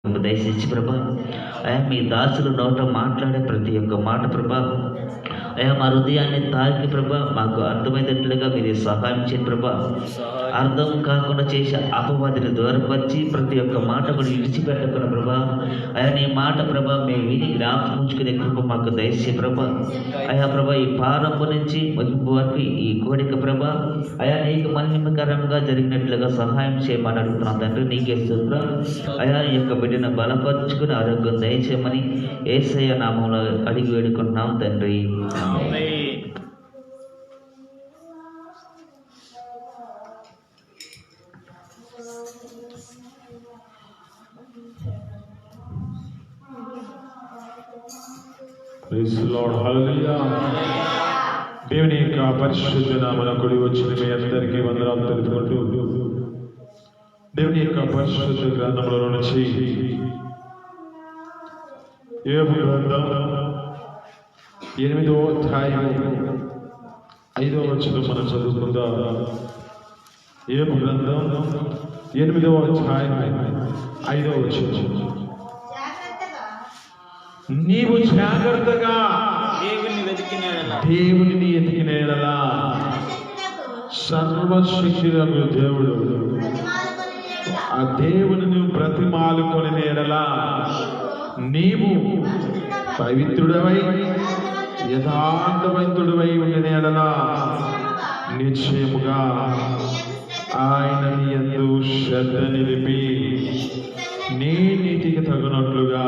దయచేసి ప్రభా అయా మీ దాసులు నోట మాట్లాడే ప్రతి ఒక్క మాట ప్రభా అయా మా హృదయాన్ని తాకి ప్రభా మాకు అర్థమయ్యేటట్లుగా మీరు సహాయం చేయండి ప్రభా. అర్థం కాకుండా చేసే అపవాదిని దూరపరిచి ప్రతి ఒక్క మాట కూడా విడిచిపెట్టకుండా ప్రభా అయా నీ మాట ప్రభా మేము విని జ్ఞాపకం ఉంచుకునే కృప మాకు దయచేసి ప్రభా. అయా ప్రభా ఈ ప్రారంభం నుంచి ముగింపు వరకు ఈ కోరిక ప్రభా అయా నీకు మహిమకరంగా జరిగినట్లుగా సహాయం చేయమని అడుగుతున్నాం తండ్రి. నీకే స్తోత్రం అయా. ఈ యొక్క బిడ్డను బలపరుచుకుని ఆరోగ్యం దయచేయమని యేసయ్య నామంలో అడిగి వేడుకుంటున్నాం తండ్రి. దేవుని యొక్క పరిశుద్ధ నామమున కూడి వచ్చిన మీ అందరికీ వందనాలు తెలుపుకుంటూ దేవుని యొక్క పరిశుద్ధ గ్రంథంలో నుంచి యోబు గ్రంథం 8వ అధ్యాయం 5వ వచనం మనం చదువుకుందాం. యోబు గ్రంథం 8వ అధ్యాయం 5వ వచనం. నీవు జాగ్రత్తగా దేవుని ఎతికిన యెడల సర్వశక్తులకు దేవుడు ఆ దేవుని నువ్వు బ్రతిమాలుకొని యెడల నీవు పవిత్రుడవై యథార్థవంతుడవై ఉండిన యెడల నిశ్చయముగా ఆయన నీ యందు శ్రద్ధ నిలిపి నీ నీతికి తగినట్లుగా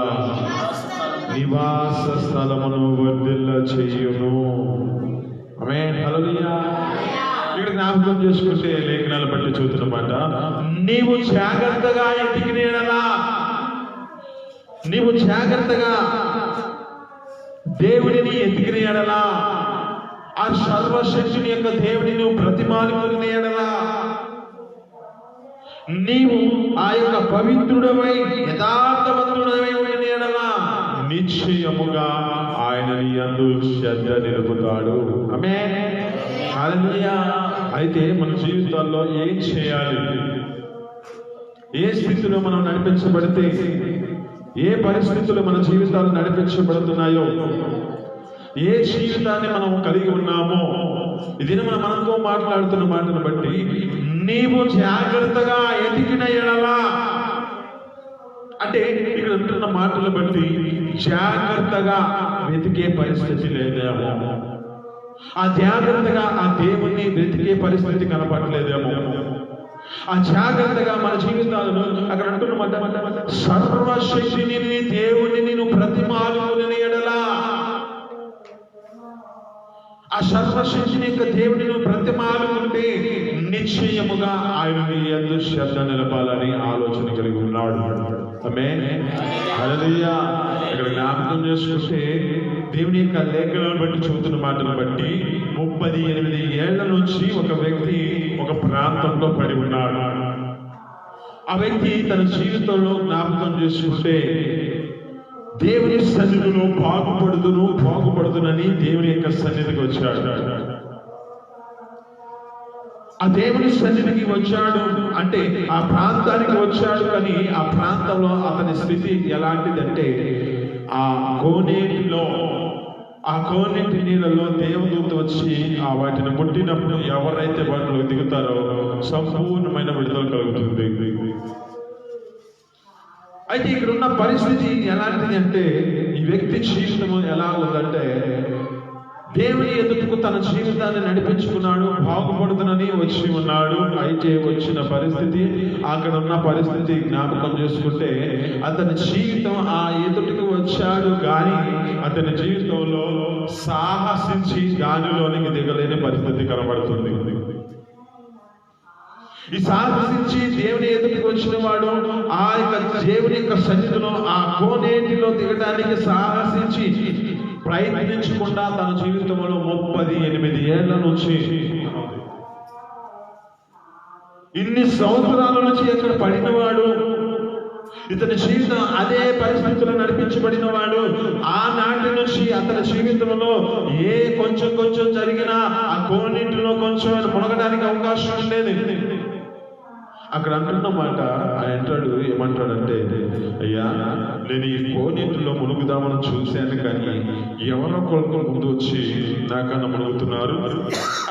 నివాస స్థలమును వర్ధిల్ల చేయును. ఆమేన్. హల్లెలూయా. ఇక్కడ జ్ఞాపకం చేసుకుంటే లేఖనాలు బట్టి చూస్తున్నమాట, నీవు జాగ్రత్తగా ఎతికిన యెడల, నీవు జాగ్రత్తగా దేవుడిని ఎతికిన యెడల, ఆ సర్వశక్తుని యొక్క దేవుని నువ్వు ప్రతిమాలుకున్న యెడల, నీవు ఆ యొక్క పవిత్రుడవై యథార్థవంతుడవై ఉండిన యెడల నిశ్చయముగా ఆయన నీ యందు శ్రద్ధ నిలుపుతాడు. ఆమేన్. హల్లెలూయా. అయితే మన జీవితాల్లో ఏం చేయాలి? ఏ స్థితిలో మనం నడిపించబడితే, ఏ పరిస్థితులు మన జీవితాలు నడిపించబడుతున్నాయో, ఏ జీవితాన్ని మనం కలిగి ఉన్నామో, ఇది మనతో మాట్లాడుతున్న మాటను బట్టి నీవు జాగ్రత్తగా ఎతికిన యెడల అంటే ఇక్కడ ఉంటున్న మాటలు బట్టి జాగ్రత్తగా వెతికే పరిస్థితి లేదేమో, ఆ జాగ్రత్తగా ఆ దేవుణ్ణి వెతికే పరిస్థితి కనపడలేదేమో, ఆ జాగ్రత్తగా మన జీవితాలను అక్కడ అంటున్న సర్వశక్తిని దేవుణ్ణి నేను ప్రతిమాలుకుని యెడల, ఆ సర్వశక్తిని యొక్క దేవుని నువ్వు ప్రతిమాలుకుంటే నిశ్చయముగా ఆయన నీ యందు శ్రద్ధ నిలపాలని ఆలోచన కలిగి ఉన్నాడు. ఆమేన్. హల్లెలూయా. ఇక్కడ జ్ఞాపకం చేసుకుంటే దేవుని యొక్క లేఖనాలను బట్టి చూస్తున్న మాటను బట్టి 38 ఏళ్ల నుంచి ఒక వ్యక్తి ఒక ప్రాంతంలో పడి ఉన్నాడు. ఆ వ్యక్తి తన జీవితంలో జ్ఞాపకం చేసుకుంటే దేవుని సన్నిధిలో బాగుపడుతునని దేవుని యొక్క సన్నిధికి వచ్చాడు. ఆ దేవుని సన్నిధికి వచ్చాడు అంటే ఆ ప్రాంతానికి వచ్చాడు, కానీ ఆ ప్రాంతంలో అతని స్థితి ఎలాంటిదంటే ఆ కోనేటి నీళ్ళలో దేవదూత వచ్చి ఆ వాటిని ముట్టినప్పుడు ఎవరైతే వాటిలో దిగుతారో సంపూర్ణమైన విడుదల కలుగుతుంది. అయితే ఇక్కడ ఉన్న పరిస్థితి ఎలాంటిది అంటే, ఈ వ్యక్తి జీవితము ఎలా ఉందంటే, దేవుని ఎదుటకు తన జీవితాన్ని నడిపించుకున్నాడు, బాగుపడుతునని వచ్చి ఉన్నాడు. అయితే వచ్చిన పరిస్థితి, అక్కడ ఉన్న పరిస్థితి జ్ఞాపకం చేసుకుంటే అతని జీవితం ఆ ఎదుటికి వచ్చాడు, కానీ అతని జీవితంలో సాహసించి దానిలోనికి దిగలేని పరిస్థితి కనబడుతుంది. ఈ సాహసించి దేవుని ఎదుటికి వచ్చిన వాడు ఆ యొక్క దేవుని యొక్క సన్నిధిలో ఆ కోనేటిలో దిగడానికి సాహసించి ప్రయత్నించకుండా తన జీవితంలో 38 ఏళ్ల నుంచి ఇన్ని సంవత్సరాల నుంచి అక్కడ పడినవాడు, ఇతని జీవితం అదే పరిస్థితుల్లో నడిపించబడిన వాడు. ఆనాటి నుంచి అతని జీవితంలో ఏ కొంచెం జరిగినా ఆ కోనేటిలో కొంచెం మునగడానికి అవకాశం ఉండేది. అక్కడ అంటున్న మాట ఆయన అంటాడు, ఏమంటాడంటే, అయ్యా నేను ఈ కోనేటిలో మునుగుదామని చూశాను, కానీ ఎవరో కొడుకు ముందు వచ్చి నాకన్నా మునుగుతున్నారు.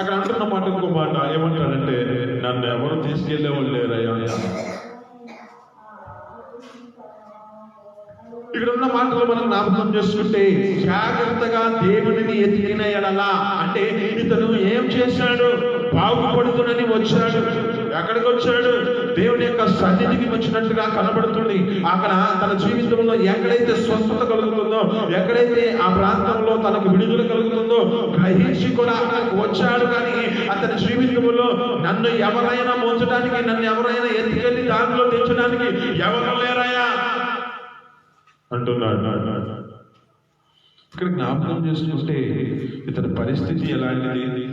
అక్కడ అంటున్న మాట ఇంకో మాట ఏమంటాడంటే, నన్ను ఎవరు తీసుకెళ్లేవాళ్ళు లేరయ్యా. ఇక్కడ ఉన్న మాటలు మనం జ్ఞాపకం చేసుకుంటే, జాగ్రత్తగా దేవుడిని ఎతికిన ఎడలా, అంటే ఇతను ఏం చేశాడు? బాగుపడుతున్నని వచ్చాడు. ఎక్కడికి వచ్చాడు? దేవుని యొక్క సన్నిధికి వచ్చినట్టుగా కనబడుతుంది. అక్కడ తన జీవితంలో ఎక్కడైతే స్వస్థత కలుగుతుందో, ఎక్కడైతే ఆ ప్రాంతంలో తనకు విడుదల కలుగుతుందో గ్రహించి కూడా అక్కడికి వచ్చాడు. కానీ అతని జీవితంలో నన్ను ఎవరైనా మోచడానికి, నన్ను ఎవరైనా ఎత్తుకెళ్ళి దానిలో తెచ్చడానికి ఎవరు లేరయ్యా అంటున్నాడు. ఇక్కడ జ్ఞాపకం చేసుకుంటే ఇతని పరిస్థితి ఎలాంటిది,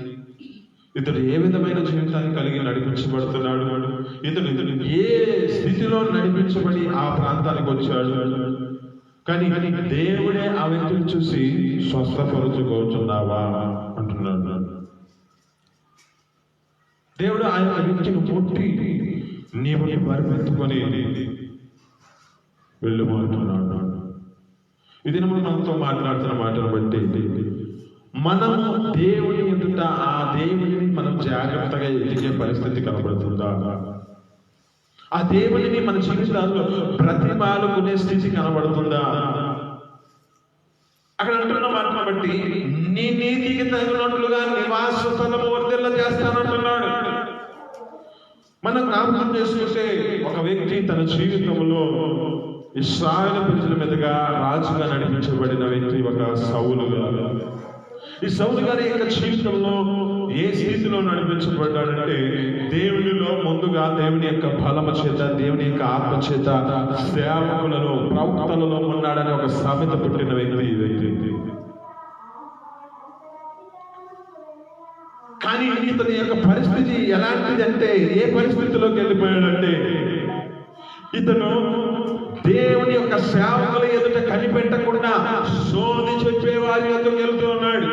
ఇతడు ఏ విధమైన జీవితాన్ని కలిగి నడిపించబడుతున్నాడు, ఇతడు ఏ స్థితిలో నడిపించబడి ఆ ప్రాంతానికి వచ్చాడు. కానీ దేవుడే ఆ వ్యక్తిని చూసి స్వస్థపరుచుకోవచ్చున్నావా అంటున్నాడు. దేవుడు ఆయన వ్యక్తిని పుట్టి నీవు పరిపెత్తుకొని వెళ్ళమంటున్నాడు. ఇది మనతో మాట్లాడుతున్న మాటను బట్టి మనము దేవుని ఎదుట ఆ దేవుడిని మనం జాగ్రత్తగా ఎదిగే పరిస్థితి కనబడుతుందా? ఆ దేవుడిని మన జీవితాల్లో ప్రతిపాలుకునే స్థితి కనబడుతుందా? అక్కడ అంటున్న మాటను బట్టి నీ నీతికి తగినట్లుగా నివాస స్థలము వర్ధిల్ల చేస్తానంటున్నాడు. మనం జ్ఞాపకం చేసుకుంటే ఒక వ్యక్తి తన జీవితంలో ఇశ్రాయేలు ప్రజల మీదుగా రాజుగా నడిపించబడిన వ్యక్తి ఒక సౌలు గారు. ఈ సౌలు గారి యొక్క జీవితంలో ఏ స్థితిలో నడిపించబడ్డాడంటే, దేవునిలో ముందుగా దేవుని యొక్క బలము చేత, దేవుని యొక్క ఆత్మ చేత సేవకులలో, ప్రవక్తలలో ఉన్నాడని ఒక సామెత పుట్టిన వ్యక్తి ఈ వ్యక్తి. కానీ ఇతని యొక్క పరిస్థితి ఎలాంటిది అంటే, ఏ పరిస్థితిలోకి వెళ్ళిపోయాడంటే, ఇతను దేవుని యొక్క సేవకుల ఎదుట కనిపెట్టకుండా సోది చెప్పేవారి ఎదురుకు వెళ్తూ ఉన్నాడు,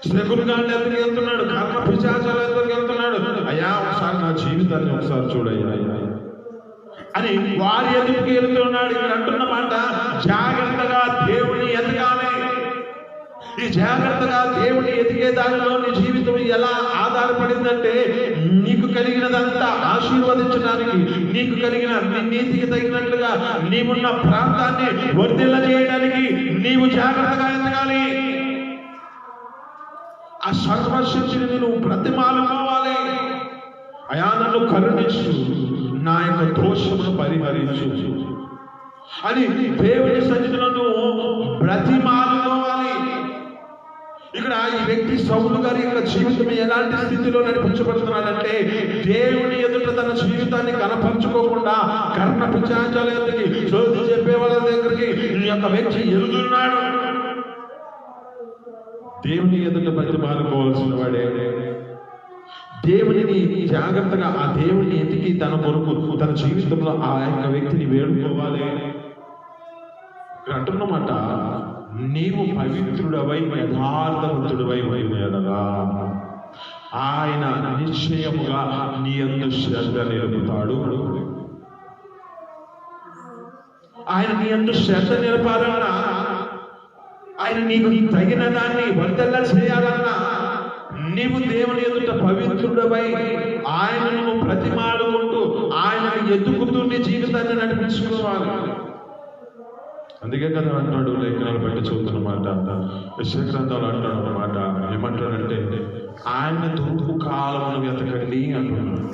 శకునుగాళ్ళ ఎదురుకు వెళ్తున్నాడు, కర్మ పిశాచాల ఎదురుకు వెళ్తున్నాడు. అయ్యా ఒకసారి నా జీవితాన్ని ఒకసారి చూడయ్యా అని వారి ఎదురుకు వెళ్తున్నాడు. ఇక్కడ అంటున్న మాట, జాగ్రత్తగా దేవుని ఎదగాలి. ఈ జాగ్రత్తగా దేవుని ఎదిగే దానిలో నీ జీవితం ఎలా ఆధారపడిందంటే, నీకు కలిగినదంతా ఆశీర్వదించడానికి, నీకు కలిగిన నీతికి తగినట్లుగా నీవున్న ప్రాంతాన్ని వర్ధిల్ల చేయడానికి నీవు జాగ్రత్తగా ఎదగాలి. ఆ సర్వశక్తిని నువ్వు ప్రతిమాలుకోవాలి. అయా నన్ను కరుణించు, నా యొక్క దోషమును పరిహరించు అని దేవుని సన్నిధిలో నువ్వు బ్రతిమాలుకోవాలి. ఇక్కడ ఈ వ్యక్తి సౌలు గారి యొక్క జీవితం ఎలాంటి స్థితిలో నడిపించబడుతున్నాడంటే, దేవుని ఎదుట తన జీవితాన్ని కనపరుచుకోకుండా కర్ణ పిశాచాల దగ్గరికి, సోది చెప్పే వాళ్ళ దగ్గరికి ఈ యొక్క వ్యక్తి ఎదుగుతున్నాడు. దేవుని ఎదుట బ్రతిమాలుకోవాల్సిన వాడే. దేవునిని జాగ్రత్తగా ఆ దేవుని ఎతికి తన కొరకు తన జీవితంలో ఆ యొక్క వ్యక్తిని వేడుకోవాలి. అంటున్నమాట, నీవు పవిత్రుడవై యథార్థవంతుడవై ఉండగా ఆయన నిశ్చయముగా నీ యందు శ్రద్ధ నిలుపుతాడు. ఆయన నీ యందు శ్రద్ధ నిలపాలన్నా, ఆయన నీకు తగిన దాన్ని వర్ధిల్ల చేయాలన్నా, నీవు దేవుని ఎదుట పవిత్రుడవై ఆయనను ప్రతిమాలుకుంటూ ఆయనను ఎదుగుతూ నీ జీవితాన్ని నడిపించుకోవాలి. అందుకే కదా అంటాడు, లేఖనాలు బట్టి చదువుతున్నమాట, యెషయా అంటాడు అన్నమాట, ఏమంటాడంటే, ఆయన దొరుకు కాలమును వెతకండి అంటున్నాడు.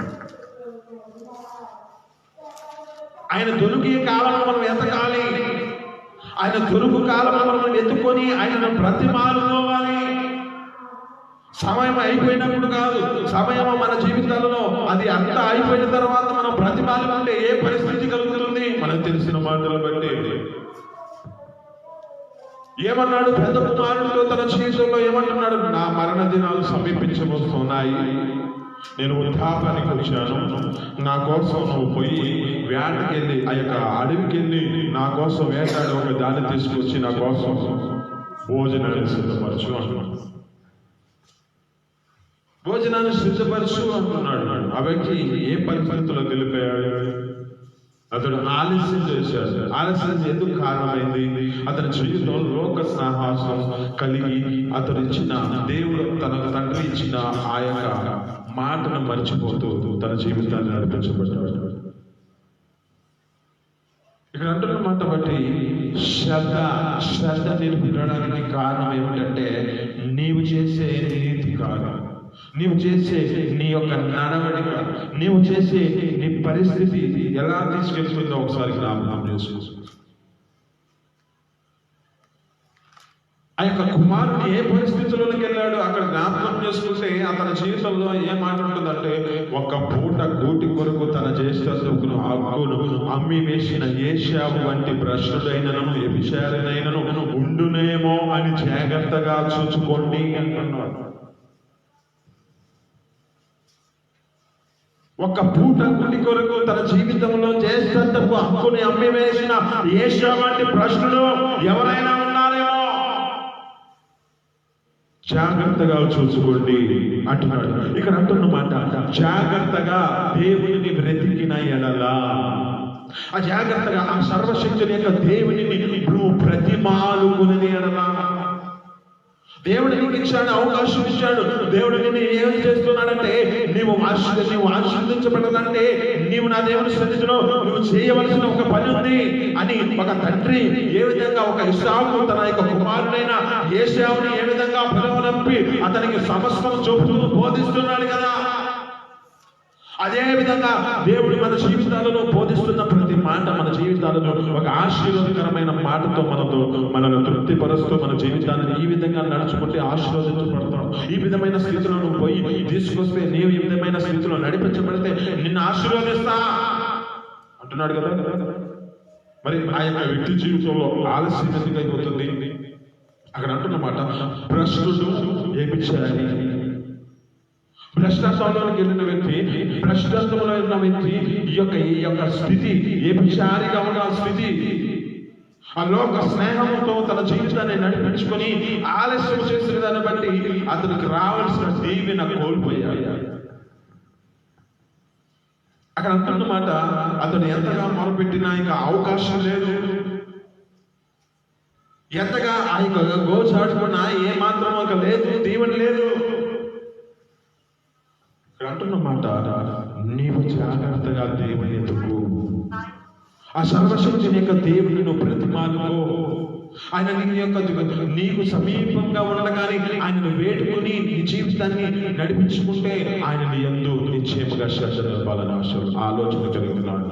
ఆయన దొరికే కాలము మనం వెతకాలి. ఆయన దొరుకు కాలము మనం ఎత్తుకొని ఆయనను ప్రతిమాలుకోవాలి. సమయం అయిపోయినప్పుడు కాదు, సమయం మన జీవితాలలో అది అంతా అయిపోయిన తర్వాత మనం ప్రతిమాలుకుంటే ఏ పరిస్థితి కలుగుతుంది? మనకు తెలిసిన మాటలు బట్టి ఏమన్నాడు పెద్ద కుమారుడు తన జీవితంలో ఏమంటున్నాడు? నా మరణ దినాలు సమీపించబోతున్నాయి, నేను వృద్ధాపానికి వచ్చాను, నా కోసం నువ్వు పోయి వేటకి వెళ్ళి, ఆ యొక్క అడవికి వెళ్ళి నా కోసం వేటాడి ఒక దాన్ని తీసుకొచ్చి నా కోసం భోజనాన్ని సిద్ధపరచు అన్నాడు. భోజనాన్ని సిద్ధపరచు అంటున్నాడు. ఆ వ్యక్తి ఏ పరిస్థితుల్లో వెళ్ళిపోయాడు? అతడు ఆలస్యం చేశాడు. ఆలస్యం ఎందుకు కారణమైంది? అతని జీవితంలో లోక సాహసం కలిగి అతడు ఇచ్చిన దేవుడు తన తండ్రి ఇచ్చిన ఆ యొక్క మాటను మర్చిపోతూ తన జీవితాన్ని నడిపించబడ్డాడు. ఇక్కడ అంటున్న మాట బట్టి శ్రద్ధ నిలబడడానికి కారణం ఏమిటంటే నీవు చేసే నీతి కాదు, నీవు చేసే నీ యొక్క నడవడిక, నీవు చేసే నీ పరిస్థితి ఎలా తీసుకెళ్తుందో ఒకసారి జ్ఞాపకం చేసుకో. ఆ యొక్క కుమారుడు ఏ పరిస్థితుల్లోకి వెళ్ళాడు అక్కడ జ్ఞాపకం చేసుకుంటే అతని జీవితంలో ఏ మాట ఉంటుందంటే, ఒక్క పూట గూటి కొరకు తన జ్యేష్ఠును హక్కును అమ్మి వేసిన ఏశావు వంటి భ్రష్టుడైనను వ్యభిచారినైనను ఉండునేమో అని జాగ్రత్తగా చూచుకోండి అంటున్నాడు. ఒక్క పూట గుడి కొరకు తన జీవితంలో జ్యేష్ఠత్వపు హక్కుని అమ్మి వేసిన ఏశావు వంటి భ్రష్టుడు ఎవరైనా ఉన్నారేమో, జాగ్రత్తగా చూసుకోండి అంటున్నాడు. ఇక్కడ అంటున్నమాట జాగ్రత్తగా దేవుడిని వెతికిన ఎడలా, ఆ జాగ్రత్తగా ఆ సర్వశక్తుని యొక్క దేవుడిని నువ్వు ప్రతిమాలుకుని ఎడలా. దేవుడు నీకు ఇచ్చాడు, అవకాశం ఇచ్చాడు. దేవుడు నిన్ను ఏం చేస్తున్నాడంటే, నీవు ఆశీర్వదించబడాలంటే నీవు నా దేవుని సన్నిధిలో నువ్వు చేయవలసిన ఒక పని ఉంది అని ఒక తండ్రి ఏ విధంగా ఒక ఇస్సాకు తన యొక్క కుమారుడైన ఏశావుని ఏ విధంగా పిలవనంపి అతనికి సమస్తం చెబుతూ బోధిస్తున్నాడు కదా, అదే విధంగా దేవుడు మన జీవితాలలో బోధిస్తున్న ప్రతి మాట మన జీవితాలలో ఒక ఆశీర్వాదకరమైన మాటతో మనను తృప్తిపరుస్తూ మన జీవితాన్ని ఈ విధంగా నడుచుకుంటే ఆశీర్వదించబడతాం. ఈ విధమైన స్థితిలో నువ్వు పోయి తీసుకొస్తే, నీవు ఈ విధమైన స్థితిలో నడిపించబడితే నిన్ను ఆశీర్వదిస్తా అంటున్నాడు కదా. మరి ఆ యొక్క వ్యక్తి జీవితంలో ఆలస్యం ఎందుకు అయిపోతుంది? అక్కడ అంటున్నమాట భ్రష్టుడు వ్యభిచారి. భ్రష్టత్వంలోకి వెళ్ళిన వ్యక్తి, భ్రష్టత్వంలో ఉన్న వ్యక్తి ఈ యొక్క స్థితి, ఏ విచారిగా ఉన్న స్థితి, ఆ లోక స్నేహంతో తన జీవితాన్ని నడిపించుకొని ఆలస్యం చేసిన దాన్ని బట్టి అతనికి రావాల్సిన దీవెన కోల్పోయాడు. అక్కడ అంటున్నమాట అతను ఎంతగా మొరపెట్టినా ఇక అవకాశం లేదు, ఎంతగా ఆ యొక్క గోచాడుకున్నా ఏ మాత్రం ఒక లేదు, దీవెన లేదు. అంటున్నమాట నీవు జాగ్రత్తగా దేవుని ఎదుగు, ఆ సర్వశక్తిని యొక్క దేవుని నువ్వు ప్రతిమానుకో. ఆయన నీకు సమీపంగా ఉండగానే ఆయనను వేడుకొని నీ జీవితాన్ని నడిపించుకుంటే ఆయన నీ యందు నిశ్చయముగా శ్రద్ధ నిలపాలని ఆలోచన కలుగుతున్నాడు.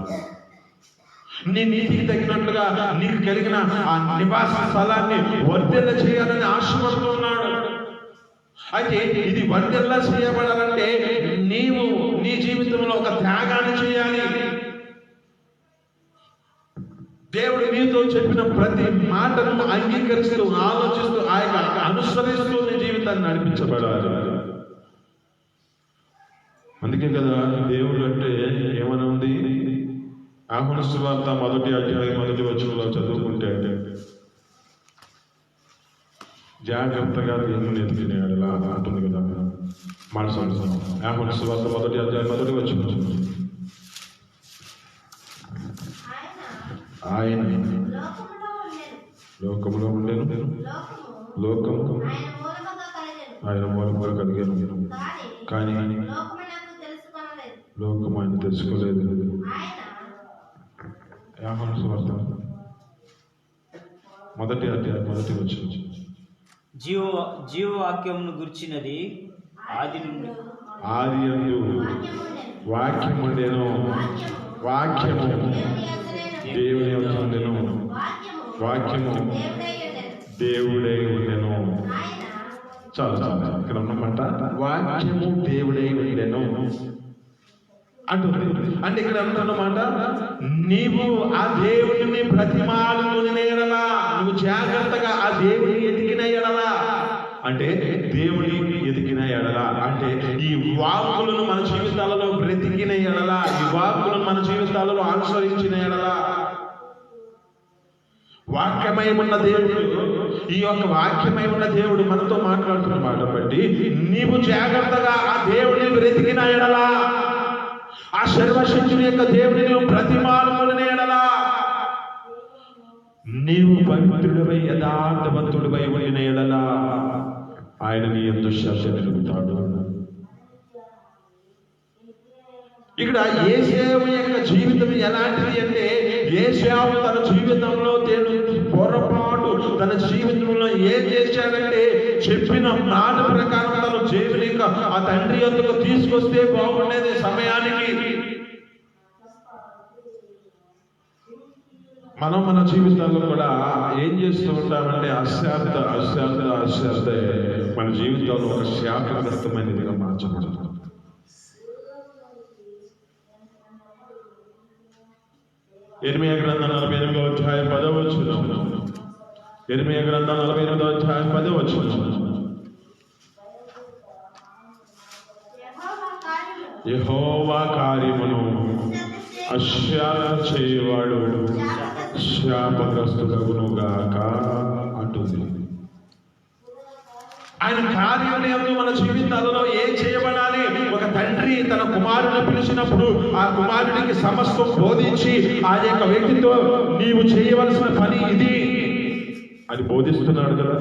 నీ నీతికి తగినట్లుగా నీకు కలిగిన ఆ నివాస స్థలాన్ని వర్ధిల్ల చేయాలని ఆశపడుతున్నాడు. అయితే ఇది వర్ధిల్ల చేయబడాలంటే నీవు నీ జీవితంలో ఒక త్యాగాన్ని చేయాలి. దేవుడు నీతో చెప్పిన ప్రతి మాటను అంగీకరిస్తూ, ఆలోచిస్తూ, ఆ యొక్క అనుసరిస్తూ నీ జీవితాన్ని నడిపించబడాలి. అందుకే కదా దేవుడు అంటే ఏమని ఉంది? యోహాను సువార్త 1వ అధ్యాయం 1వ వచనంలో చదువుకుంటే, జాగ్రత్తగా దేవుని ఎదిగినాడులా అంటుంది కదా మాట సంవత్సరం. యోహాను సువార్త 1వ అధ్యాయం 1వ వచనం, ఆయన లోకములో ఉండేను, లోకము ఆయన మూలముగా కలిగాను, కానీ లోకం ఆయన తెలుసుకోలేదు. యోహాను సువార్త 1వ అధ్యాయం 1వ వచనం, జీవవాక్యమును గుర్చినది ఆదియందు వాక్యము ఉండెను, వాక్యము దేవుని యొక్క ఉండెను, వాక్యము దేవుడై ఉండెను. చాలా చాలా ఇక్కడ ఉన్నమాట వాక్యము దేవుడై ఉండెను అంటుంది. అంటే ఇక్కడ అంటున్నమాట నీవు ఆ దేవుడిని ప్రతిమాలుకునే ఎడలా, నువ్వు జాగ్రత్తగా ఆ దేవుని ఎదిగిన ఎడలా, అంటే దేవుని ఎదిగిన ఎడలా అంటే ఈ వాక్కులను మన జీవితాలలో బ్రతికిన ఎడలా, ఈ వాక్కులను మన జీవితాలలో అనుసరించిన ఎడలా, వాక్యమై ఉన్న దేవుడు, ఈ యొక్క వాక్యమై ఉన్న దేవుడు మనతో మాట్లాడుతున్న మాట బట్టి నీవు జాగ్రత్తగా ఆ దేవుడిని వెతికిన ఎడలా, ఆ సర్వశక్తుని యొక్క దేవుడిని నువ్వు ప్రతిమానుకునే ఎడలా, నీవు పవిత్రుడివై యథార్థవంతుడివై ఉండిన ఎడలా ఆయన నీ యందు శ్రద్ధ నిలుపుతాడు. ఇక్కడ యేసేపు యొక్క జీవితం ఎలాంటిది అంటే, యేసేపు తన జీవితంలో పొరపాటు తన జీవితంలో ఏం చేశాడంటే, చెప్పిన మాట ప్రకారం తను దేవుని ఆ తండ్రి యొద్దకు తీసుకొస్తే బాగుండేది సమయానికి. మనం మన జీవితాల్లో కూడా ఏం చేస్తూ ఉంటామంటే అశ్రద్ధ మన జీవితంలో ఒక శాపగ్రస్తమైనదిగా మార్చబడుతుంది. ఇర్మియా గ్రంథం 48వ అధ్యాయం 10వ వచనం. ఇర్మియా గ్రంథం 48వ అధ్యాయం 10వ వచనం. యెహోవా కార్యమును అశ్రద్ధ చేయవాడు శాపగ్రస్తుడగునుగాక అంటుంది. ఆయన కార్యాలయంలో మన జీవితాలలో ఏం చేయబడాలి? ఒక తండ్రి తన కుమారుని పిలిచినప్పుడు ఆ కుమారుడికి సమస్తం బోధించి ఆ యొక్క వ్యక్తితో నీవు చేయవలసిన పని ఇది అని బోధిస్తున్నాడు కదా.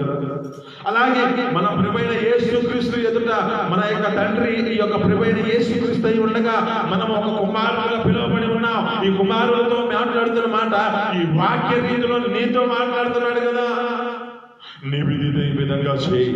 అలాగే మన ప్రభువైన యేసుక్రీస్తు ఎదుట మన యొక్క తండ్రి ఈ యొక్క ప్రభువైన యేసుక్రీస్తు అయి ఉండగా మనం ఒక కుమారుడుగా పిలువబడి ఉన్నాం. ఈ కుమారులతో మాట్లాడుతున్న మాట ఈ వాక్య రీతిలో నీతో మాట్లాడుతున్నాడు కదా. నీవు ఇది ఈ విధంగా చేయి.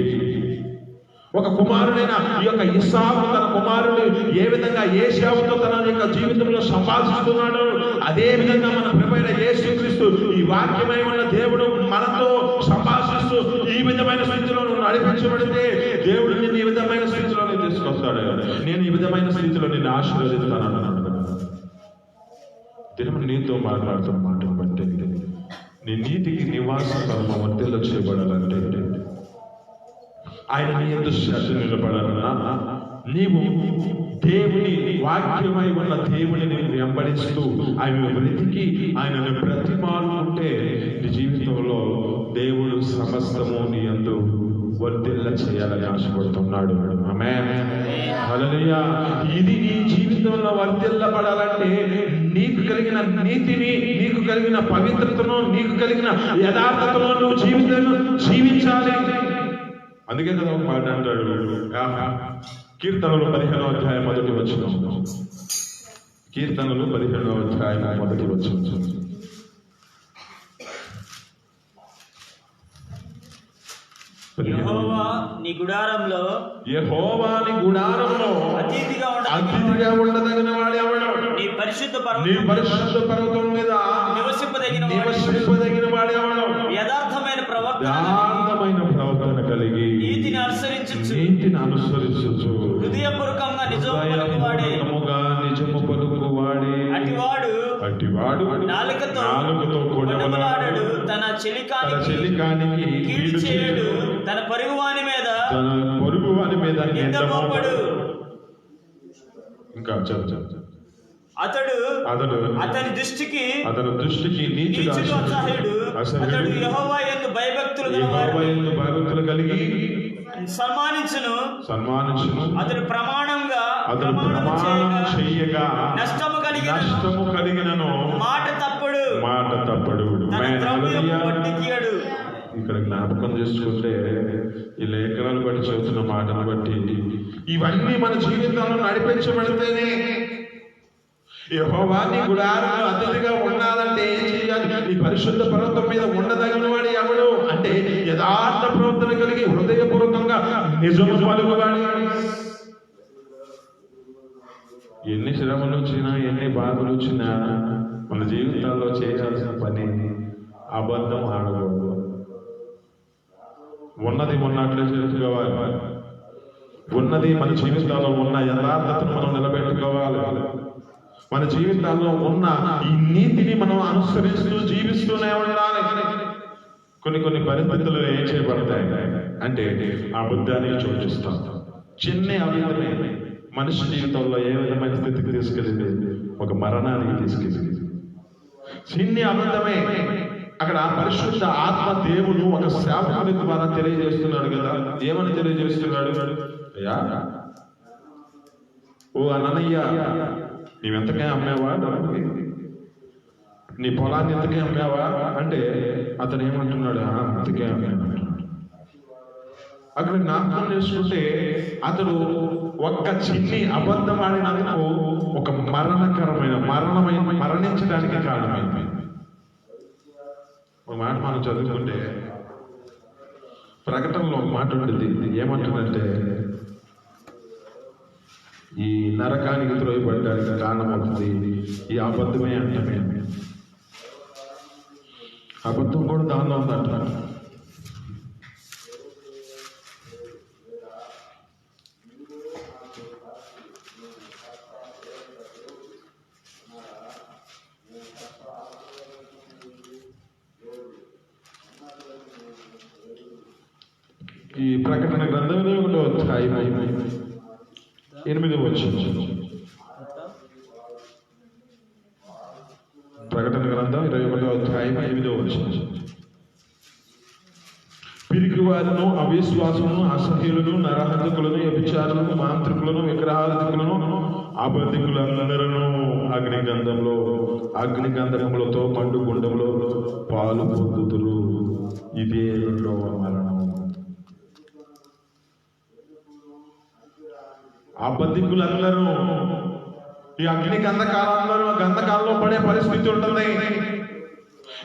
ఒక కుమారుడైన ఈ యొక్క ఇస్సాకు తన కుమారుడు ఏ విధంగా యేసేపుతో తన యొక్క జీవితంలో సంభాషిస్తున్నాడు, అదే విధంగా మన ప్రభువైన యేసుక్రీస్తు ఈ వాక్యమై ఉన్న దేవుడు మనతో సంభాషిస్తూ ఈ విధమైన స్థితిలో నడిపించబడితే దేవుడు నిన్ను ఈ విధమైన స్థితిలో తీసుకొస్తాడు. నేను ఈ విధమైన స్థితిలో నిన్ను ఆశీర్వదిస్తాను అన్నాడు. దినము నీతో మాట్లాడుతున్న మాటను బట్టి నీ నీతికి నివాస స్థలము వర్తిల్ల చేయబడాలంటే ఆయన నీ యందు శ్రద్ధ నిలబడాలన్నా నీవు దేవుని వాక్యమై ఉన్న దేవుడిని వెంబడిస్తూ ఆయన వెతికి ఆయనను ప్రతిమాలుకుంటే నీ జీవితంలో దేవుడు సమస్తము నీ యందు వర్తిల్ల చేయాలని ఆశపడుతున్నాడు. ఆమేన్, హల్లెలూయా. ఇది నీ జీవితంలో వర్తిల్లబడాలంటే నీకు కలిగిన నీతిని, నీకు కలిగిన పవిత్రతను, నీకు కలిగిన యథార్థతను నువ్వు జీవితంలో జీవించాలి. అందుకే కదా ఒక మాట అంటాడు, కీర్తనలు 15వ అధ్యాయం 1వ వచనం. కీర్తనలు 15వ అధ్యాయం 1వ వచనం. యెహోవా నీ గుడారంలో అతిథిగా ఉండదగిన వాడు ఎవడు? నీ పరిశుద్ధ పర్వతం మీద నివసింపదగిన వాడు ఎవడు? యథార్థమైన ప్రవర్తన కలిగి నీతిని అనుసరించుచు హృదయపూర్వకంగా నిజము పలుకువాడే అటివాడు నాలుకతో కొడవలాడడు, తన చెలికానికి కీడు చేయడు, తన పొరుగువాని మీద నింద మోపడు. ఇంకా అతడు అతని దృష్టికి నీచుడు అసహ్యుడు. అతడు యెహోవా యందు భయభక్తులు కలిగి సన్మానించును. అతడు ప్రమాణం చేయగా నష్టము కలిగినను మాట తప్పడు. ఇక్కడ జ్ఞాపకం చేసుకుంటే ఈ లేఖనాలు బట్టి చదువుతున్న మాటను బట్టి ఇవన్నీ మన జీవితంలో నడిపించబడితేనే యెహోవా నీ గుడారంలో అతిథిగా ఉండాలంటే ఏం చేయాలి? నీ పరిశుద్ధ పర్వతం మీద ఉండదగిన వాడు ఎవడు అంటే యథార్థ ప్రవర్తన కలిగి హృదయపూర్వకంగా నిజము పలుకువాడు. ఎన్ని శ్రమలు వచ్చినా, ఎన్ని బాధలు వచ్చినా మన జీవితాల్లో చేయాల్సిన పని అబద్ధం ఆడకూడదు. ఉన్నది ఉన్నట్లే చేసుకోవాలి. ఉన్నది మన జీవితాల్లో ఉన్న యథార్థతను మనం నిలబెట్టుకోవాలి. మన జీవితాల్లో ఉన్న ఈ నీతిని మనం అనుసరిస్తూ జీవిస్తూనే ఉండాలి. కొన్ని పరిస్థితులు ఏం చేయబడతాయి అంటే అబద్ధాన్ని సూచిస్తాం. చిన్న అబద్ధమే మనిషి జీవితంలో ఏ విధమైన స్థితికి తీసుకెళ్ళింది? ఒక మరణానికి తీసుకెళ్ళింది. చిన్న అబద్ధమే అక్కడ అక్కడ పరిశుద్ధ ఆత్మ దేవుడు ఒక సేవకుడి ద్వారా తెలియజేస్తున్నాడు కదా. ఏమని తెలియజేస్తున్నాడు? అయ్యా, ఓ అననయ్య, నీవెంతకే అమ్మావా డబ్బుకి? నీ పొలాన్ని ఎంతకే అమ్మావా అంటే అతను ఏమంటున్నాడు? అంతకే అమ్మాను. అక్కడ జ్ఞాపకం చేసుకుంటే అతడు ఒక్క చిన్ని అబద్ధం ఆడినందుకు ఒక మరణించడానికి కారణమైంది. ఒక మాట మనం చదువుకుంటే ప్రకటనలో ఒక మాట ఉంటుంది. ఏమంటుందంటే, ఈ నరకానికి త్రోయబడ్డానికి కారణమవుతుంది ఈ అబద్ధమే అంటమే. అబద్ధం కూడా దానిలో ఉందంటారు. ఈ ప్రకటన గ్రంథం 21వ అధ్యాయం 8వ వచనం. ప్రకటన గ్రంథం 21వ అధ్యాయం 8వ వచనం. పిరికి వారును, అవిశ్వాసులను, అసహ్యులను, నరహంతకులను, వ్యభిచారులను, మాంత్రికులను, విగ్రహారాధకులను, అబద్ధికులందరూ అగ్నిగంధములతో పండు గుండంలో పాలు పొందుతురు. ఇదే రెండవ మరణం. అబద్ధికులందరూ ఈ అగ్ని గంధకాలంలో పడే పరిస్థితి ఉంటుంది.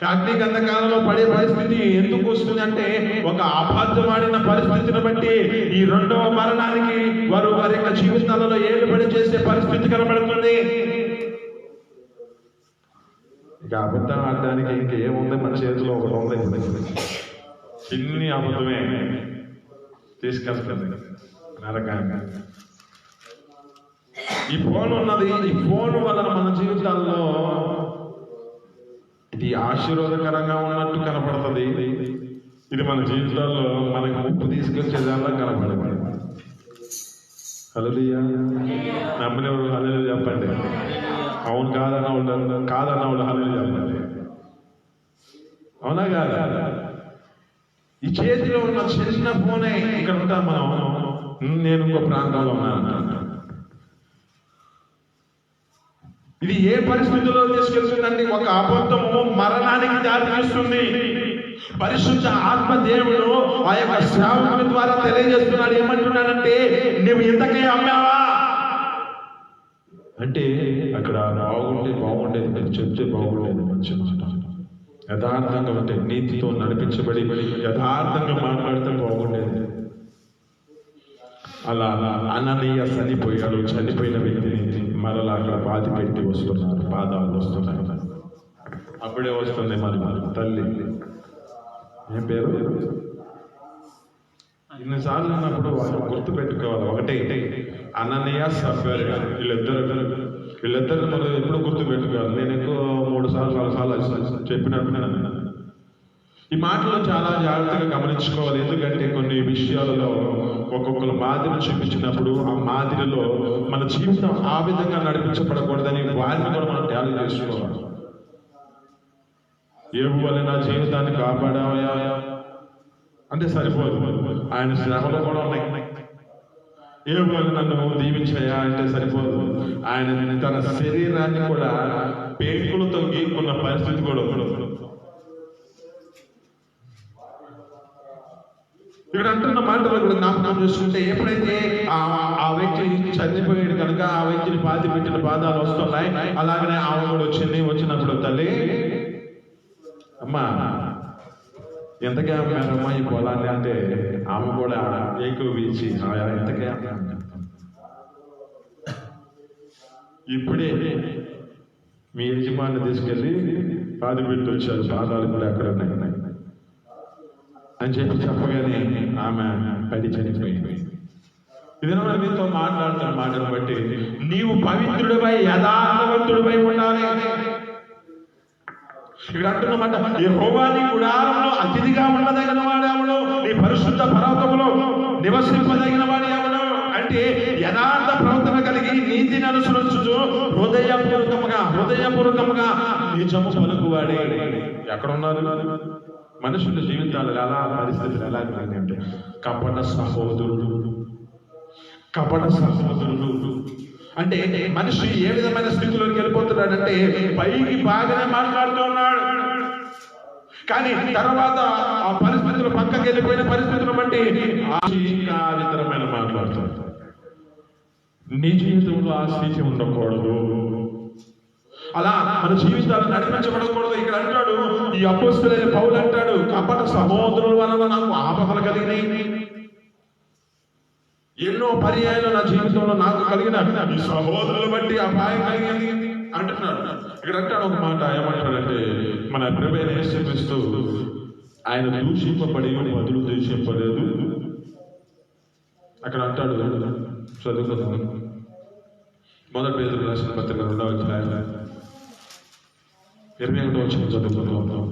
అగ్ని గంధకాలంలో పడే పరిస్థితి ఎందుకు వస్తుంది అంటే, ఒక అబద్ధమాడిన పరిస్థితిని బట్టి ఈ రెండవ మరణానికి వారి యొక్క జీవితాలలో ఏలుబడి చేసే పరిస్థితి కనబడుతుంది. ఇక అబద్ధం ఆడడానికి ఇంకేముంది? మన చేతిలో ఒకటి ఉంది. ఇన్ని అబద్ధమే తీసుకెళ్తుంది నరకాన్ని. ఈ ఫోన్ ఉన్నది. ఈ ఫోన్ వలన మన జీవితాల్లో ఇది ఆశీర్వాదకరంగా ఉన్నట్టు కనపడుతుంది. ఇది మన జీవితాల్లో మనకు ముప్పు తీసుకొచ్చేదానిలా కనపడదు. హల్లెలూయా. నమ్మనివారు హల్లెలూయా చెప్పండి. అవును కాదన్న వాళ్ళు హల్లెలూయా చెప్పండి. అవునా కాదా? ఈ చేతిలో ఉన్న చిన్న ఫోనే ఇక్కడ ఉంటాం మనం. నేను ఇంకో ప్రాంతంలో ఉన్నాను. ఇది ఏ పరిస్థితుల్లో తీసుకెళ్తుందండి? ఒక అబద్ధము మరణానికి దారితీస్తుంది. పరిశుద్ధ ఆత్మ దేవుడు ఆ యొక్క సేవకుని ద్వారా తెలియజేస్తున్నాడు. ఏమంటున్నాడంటే, నువ్వు ఇంతకే అమ్మావా అంటే అక్కడ బాగుండేది చెప్తే బాగుండేది. మంచి మాట యథార్థంగా ఉంటే, నీతితో నడిపించబడి యథార్థంగా మాట్లాడితే బాగుండేది. అలా అననీయ చనిపోయిన వ్యక్తిని మరలా అక్కడ బాధి పెట్టి వస్తున్నారు. పాదాలు వస్తున్నాయి. అప్పుడే వస్తుంది మరి తల్లి. ఏం పేరు? ఇన్నిసార్లు ఉన్నప్పుడు వాళ్ళు గుర్తు పెట్టుకోవాలి. ఒకటే అననీయ సఫ్యర. వీళ్ళిద్దరు మనం ఎప్పుడు గుర్తు పెట్టుకోవాలి. నేను ఎక్కువ 3 సార్లు 4 సార్లు చెప్పినట్టు ఈ మాటలు చాలా జాగ్రత్తగా గమనించుకోవాలి. ఎందుకంటే కొన్ని విషయాలలో ఒక్కొక్కరు మాదిరి చూపించినప్పుడు ఆ మాదిరిలో మన జీవితం ఆ విధంగా నడిపించబడకూడదని వారిని కూడా మనం ధ్యానం చేసుకోవాలి. యోబు వల్ల నా జీవితాన్ని కాపాడావా అంటే సరిపోదు. ఆయన శ్రమలు కూడా ఉన్నాయి. యోబు వల్ల నన్ను దీవించాయా అంటే సరిపోదు. ఆయన తన శరీరాన్ని కూడా పేగులతో గీక్కున్న పరిస్థితి కూడా ఇక్కడ అంటున్న మాటలు కూడా జ్ఞాపకం చేసుకుంటే, ఎప్పుడైతే ఆ వ్యక్తి చనిపోయాడు కనుక ఆ వ్యక్తిని పాతి పెట్టిన పాదాలు వస్తున్నాయి. అలాగనే ఆమె కూడా వచ్చినప్పుడు తల్లి, అమ్మా ఎంతకే అమ్మారమ్మా ఈ పొలాన్ని అంటే ఆమె కూడా ఏకోపించి ఎంతకే అమ్మారు. ఇప్పుడే మీ యజమాని తీసుకెళ్ళి పాతి పెట్టి వచ్చారు. పాదాలు కూడా అక్కడ ఉన్నాయి అని చెప్పగానే ఆమె పడి చనిపోయింది. ఇదే మీతో మాట్లాడుతున్న మాటను బట్టి నీవు పవిత్రుడిపై యథార్థవంతుడిపై ఉండాలి. ఇక్కడ అంటున్నమాట, యెహోవా నీ గుడారంలో అతిథిగా ఉండదగిన వాడు ఎవడు? నీ పరిశుద్ధ పర్వతములో నివసింపదగిన వాడు ఎవడు అంటే అంటే యథార్థ ప్రవర్తన కలిగి నీతిని అనుసరించుచు హృదయపూర్వకముగా నిజము పలుకువాడే. ఎక్కడ ఉన్నారు మనుషుల జీవితాలు ఎలా పరిస్థితులు ఎలా అంటే కపట సహోదరులు అంటే మనిషి ఏ విధమైన స్థితిలోకి వెళ్ళిపోతున్నాడంటే పైకి బాగానే మాట్లాడుతున్నాడు, కానీ తర్వాత ఆ పరిస్థితులు పక్కకి వెళ్ళిపోయిన పరిస్థితులను బట్టి ఇంకా ఇతరమైన మాట్లాడుతాడు. నీ జీవితంలో ఆ స్థితి ఉండకూడదు, అలా మన జీవితాలు నడిపించబడకూడదు. ఇక్కడ అంటాడు ఈ అపోస్తలుడైన పౌలు అంటాడు, కపట సహోదరుల వలన నాకు ఆపదలు కలిగినాయి. ఎన్నో పర్యాయాలు నా జీవితంలో నాకు కలిగిన ఈ సహోదరులు బట్టి అపాయం కలిగింది అంటున్నాడు. ఇక్కడ అంటాడు ఒక మాట, ఏమంటాడంటే మన ప్రభువైన యేసుక్రీస్తు ఆయన దూషింపబడి బదులు దూషింపలేదు. అక్కడ అంటాడు, చదువుకుందాం. మొదటి పేతురు రాసిన పత్రిక 2వ అధ్యాయం 21వ వచనం చదువుకుందాం.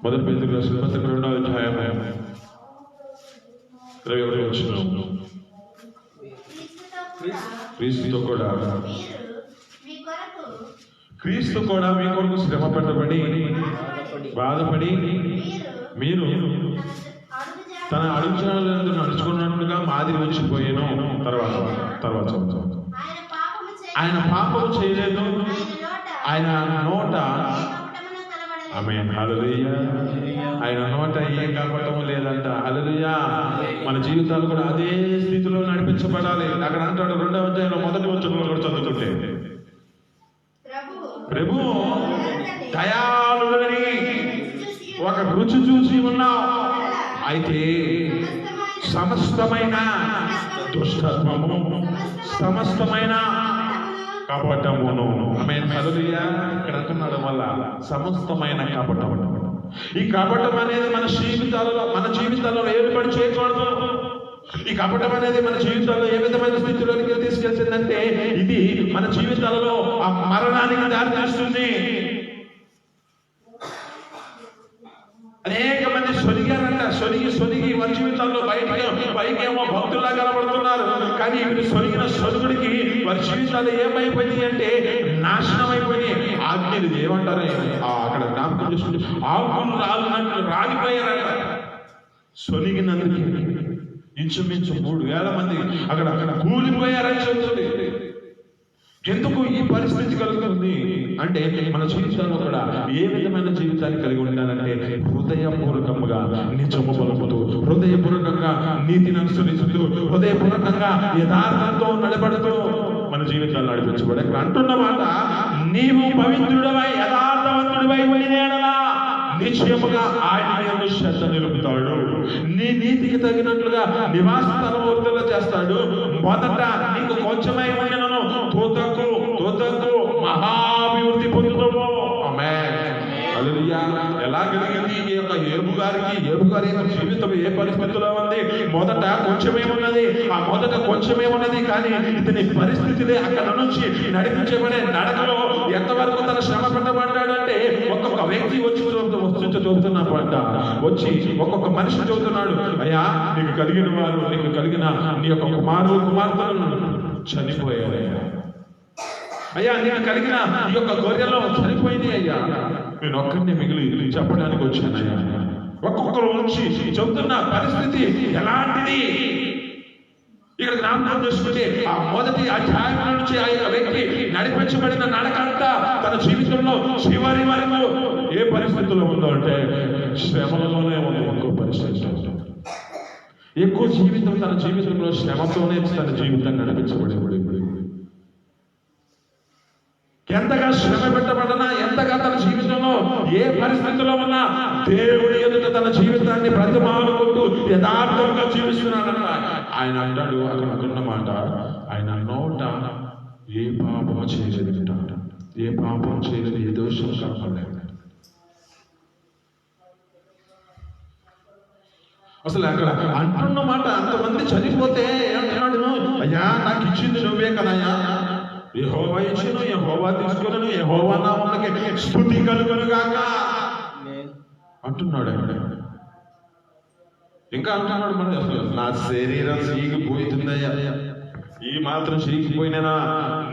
మొదటి పేతురు రాసిన పత్రిక 2వ అధ్యాయం 21వ వచనం. క్రీస్తు కూడా మీ కొరకు శ్రమ పెట్టబడి బాధపడి మీరు తన అడుగుజాడలందు నడుచుకున్నట్లుగా మాదిరి వచ్చిపోయాను. తర్వాత ఆయన పాపము చేయలేదు, ఆయన నోట ఆమేన్ హల్లెలూయా, ఆయన నోట ఏ కపటము లేదంట. హల్లెలూయా. మన జీవితాలు కూడా అదే స్థితిలో నడిపించబడాలి. అక్కడ అంటాడు 2వ అధ్యాయంలో 1వ వచనంలో కూడా చదువుతుంటే, ప్రభు దయాళుడని ఒక రుచి చూసి ఉన్నావు, అయితే సమస్తమైన దుష్టత్వము సమస్తమైన కపటమును. ఆమేన్ హల్లెలూయా. ఇక్కడ అంటున్నాడు వల్ల సమస్తమైన కపటము. ఈ కపటం అనేది మన జీవితాల్లో ఏర్పాటు చేయకూడదు. ఈ కపటం అనేది మన జీవితాల్లో ఏ విధమైన స్థితిలోనికి తీసుకెళ్తుందంటే ఇది మన జీవితాలలో ఆ మరణానికి దారితీస్తుంది. అనేక మంది సొరిగారంట, సొరిగి వారి జీవితాల్లో పైకేమో భక్తుల్లా కనబడుతున్నారు, కానీ వీళ్ళు సొరుగుడికి వారి జీవితాలు ఏమైపోయింది అంటే నాశనం అయిపోయి ఆజ్ఞలు ఏమంటారు అక్కడ జ్ఞాపకం చేసుకుంటే ఆకులు రాగిపోయారంట. సొరిగినందుకు ఇంచుమించు 3,000 మంది అక్కడ కూలిపోయారని చెబుతుంది. ఎందుకు ఈ పరిస్థితి కలుగుతుంది అంటే మన జీవితంలో కూడా ఏ విధమైన జీవితాన్ని కలిగి ఉండాలంటే హృదయపూర్వకంగా నిజము పలుకుతూ, హృదయపూర్వకంగా నీతిని అనుసరిస్తూ, హృదయపూర్వకంగా యథార్థంతో నడబడుతూ మన జీవితాలు నడిపించబడి ఇక్కడ అంటున్న మాట, నీవు పవిత్రుడవై యథార్థవంతుడివై ఉండినేడలా నిశ్చయముగా ఆయన యందు శ్రద్ధ నిలుపుతాడు. నీ నీతికి తగినట్లుగా నివాస స్థలము చేస్తాడు. మొదట నీకు కొంచెమై ఉండినను తోతకు మహాభివృద్ధి పొందుతాము. ఆమేన్ హల్లెలూయా. ఎలా కలిగింది ఈ యొక్క ఏబు గారి జీవితం ఏ పరిస్థితిలో ఉంది? మొదట కొంచెమేమున్నది, ఆ మొదట కొంచెమేమున్నది, కానీ ఇతని పరిస్థితిని అక్కడ నుంచి నడిపించబడే నడకలో ఎంతవరకు తన శ్రమ పెట్టబడ్డాడు అంటే ఒక్కొక్క వ్యక్తి వచ్చి ఒక్కొక్క మనిషి చదువుతున్నాడు, అయ్యా నీకు కలిగిన నీ యొక్క కుమార్తెలు చనిపోయారయ్యా, అయ్యా నీకు కలిగిన ఈ యొక్క గొర్రెలో చనిపోయింది అయ్యా, నేను ఒక్కరిని మిగిలి చెప్పడానికి వచ్చానయ్యా. ఒక్కొక్కరు నుంచి చెబుతున్న పరిస్థితి ఎలాంటిది ఇక్కడ జ్ఞాపకం చేసుకుంటే ఆ మొదటి అధ్యాయం నుంచి ఆ యొక్క వ్యక్తి నడిపించబడిన నడకంతా తన జీవితంలో చివరి వరకు ఏ పరిస్థితుల్లో ఉందో అంటే శ్రమలలోనే ఉంది. ఎక్కువ జీవితం తన జీవితంలో శ్రమతోనే తన జీవితాన్ని నడిపించబడి ఎంతగా శ్రమ పెట్టబడినా, ఎంతగా తన జీవితంలో ఏ పరిస్థితిలో ఉన్నా దేవుడి ఎదుట తన జీవితాన్ని బ్రతిమాలుకుంటూ యథార్థంగా జీవిస్తున్నాడన్న ఆయన అంటాడు. అక్కడ అన్నమాట, ఆయన నోట ఏ పాపం చేయలేదంట, ఏ పాపం చేయలేదు, ఏ దోషం కనపడలేదు. అసలు అక్కడ అంటున్న మాట, అంతమంది చనిపోతే అంటున్నాడు, అయ్యా నాకు ఇచ్చింది నువ్వే కదయ్యా, యెహోవా ఇచ్చును, యెహోవా తీసుకును, యెహోవా నామమునకే స్తుతి కలుగును గాక అంటున్నాడు. ఇంకా అంటున్నాడు మన అసలు నా శరీరం చీగిపోతుందయ్యా, ఈ మాత్రం చీగిపోయినా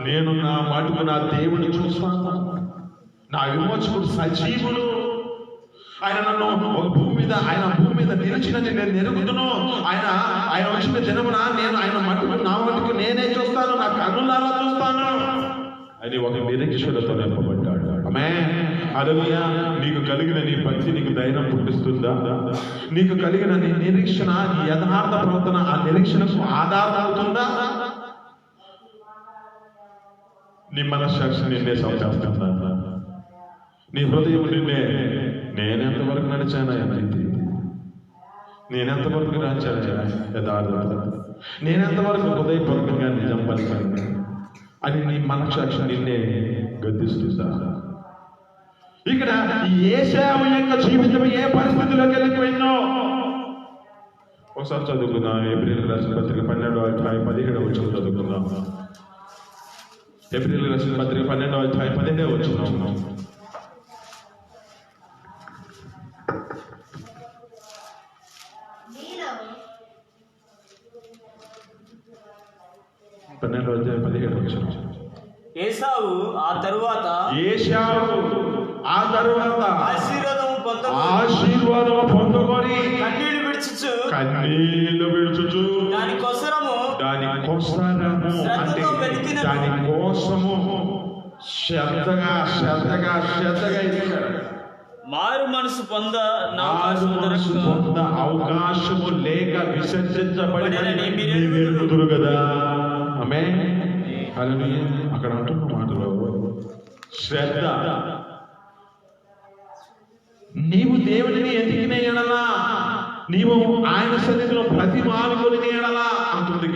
నేను నా మటుకు నా దేవుడిని చూస్తాను. నా విమోచకుడు సజీవుడు, ఆయన నన్ను ఒక భూమి మీద నిలిచినది నేను ఎరుగుదును. ఆయన వచ్చిన దినమున నేను ఆయన మటుకు నా మటుకు నేనే చూస్తాను, నా కన్నులారా చూస్తాను అని ఒక నిరీక్షణతో నింపబడ్డాడు. ఆమేన్, హల్లెలూయా. నీకు కలిగిన నీ భక్తి నీకు ధైర్యం పుట్టిస్తుందా? నీకు కలిగిన నీ నిరీక్షణ, నీ యథార్థ ప్రవర్తన ఆ నిరీక్షణకు ఆధారం అవుతుందా? నీ మనస్సాక్షి నిన్నే సంపాదిస్తుందా? నీ హృదయం నిన్నే నేనెంతవరకు నడిచానయ్యా ప్రీతి, నేనెంతవరకు రాచానయ్యా యథార్థత, నేనెంతవరకు హృదయపూర్వకంగా నిజం పలికాను అని నీ మనస్సాక్షి నిన్నే గద్దిస్తుందా? ఇక్కడ యేషావు యొక్క జీవితం ఏ పరిస్థితిలోకి వెళ్ళిపోయిందో ఒకసారి చదువుకుందాం. ఏప్రిల్ రాసిన పత్రిక 12వ అధ్యాయం 17వ వచనం చదువుకుందాం. ఏప్రిల్ రాసిన పత్రిక 12వ అధ్యాయం 17వ వచనం. ఏశావు ఆ తరువాత ఆశీర్వాదము పొందుకొని కన్నీళ్లు విడుచుచు దాని కోసము అంటే దాని కోసము శ్రద్ధగా మారు మనసు పొంద అవకాశము లేక విసర్జించబడిన మీరు కదా. ఆమేన్, హల్లెలూయా. అక్కడ అంటున్న మాటలో శ్రద్ధ, నీవు దేవుడిని ఎదిగిన ఎడలా, నీవు ఆయన సన్నిధిలో ప్రతి మానుకొని ఎడలా అంటుంది.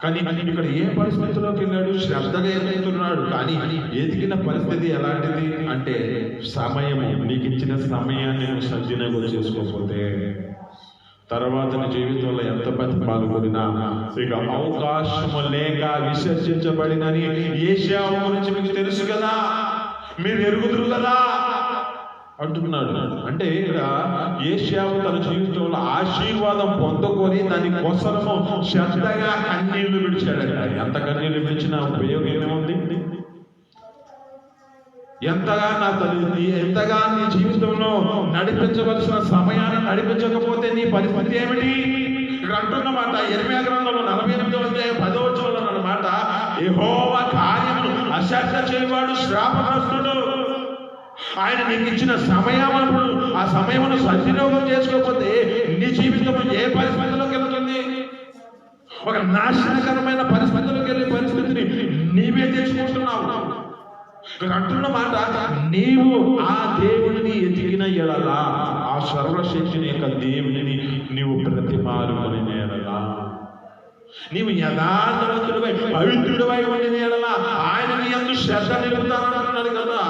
కానీ ఇక్కడ ఏ పరిస్థితిలోకి వెళ్ళాడు? శ్రద్ధగా ఎదుగుతున్నాడు. కానీ ఎదిగిన పరిస్థితి ఎలాంటిది అంటే సమయము, నీకు ఇచ్చిన సమయాన్ని నువ్వు సద్వినియోగం చేసుకోకపోతే తర్వాత నీ జీవితంలో ఎంత మంది పాల్గొనినా ఇక అవకాశము లేక విసర్జించబడినని యేషావు గురించి మీకు తెలుసు కదా, మీరు ఎరుగుదురు కదా అంటున్నాడు. అంటే ఇక్కడ యేషావు తన జీవితంలో ఆశీర్వాదం పొందుకొని దాని కోసము శ్రద్ధగా కన్నీళ్లు విడిచాడంట. ఎంత కన్నీళ్లు విడిచినా ఉపయోగం ఏముంది? ఎంతగా నీ జీవితంలో నడిపించవలసిన సమయాన్ని నడిపించకపోతే నీ పరిస్థితి ఏమిటి? ఇక్కడ అంటున్నమాట ఇర్మీయా గ్రంథంలో 48వ అధ్యాయం 10వ వచనంలో అన్నమాట, యెహోవా కార్యమును అశ్రద్ధ చేయవాడు శాపగ్రస్తుడు. ఆయన నీకు ఇచ్చిన సమయమును ఆ సమయమును సద్వినియోగం చేసుకోకపోతే నీ జీవితం ఏ పరిస్థితిలోకి వెళ్తుంది? ఒక నాశనకరమైన పరిస్థితిలోకి వెళ్ళే పరిస్థితిని నీవే తెచ్చుకుంటున్నావు. అంటున్న మాట, నీవు ఆ దేవుడిని ఎదిగిన ఎడలా, ఆ సర్వశక్తిని యొక్క దేవుడిని నీవు ప్రతిమాలుకొని ఎడలా, నీవు యథార్థవంతుడివై పవిత్రుడివై ఉండిన ఎడలా ఆయన నీ యందు శ్రద్ధ నిలుపుతానన్నాడు కదా.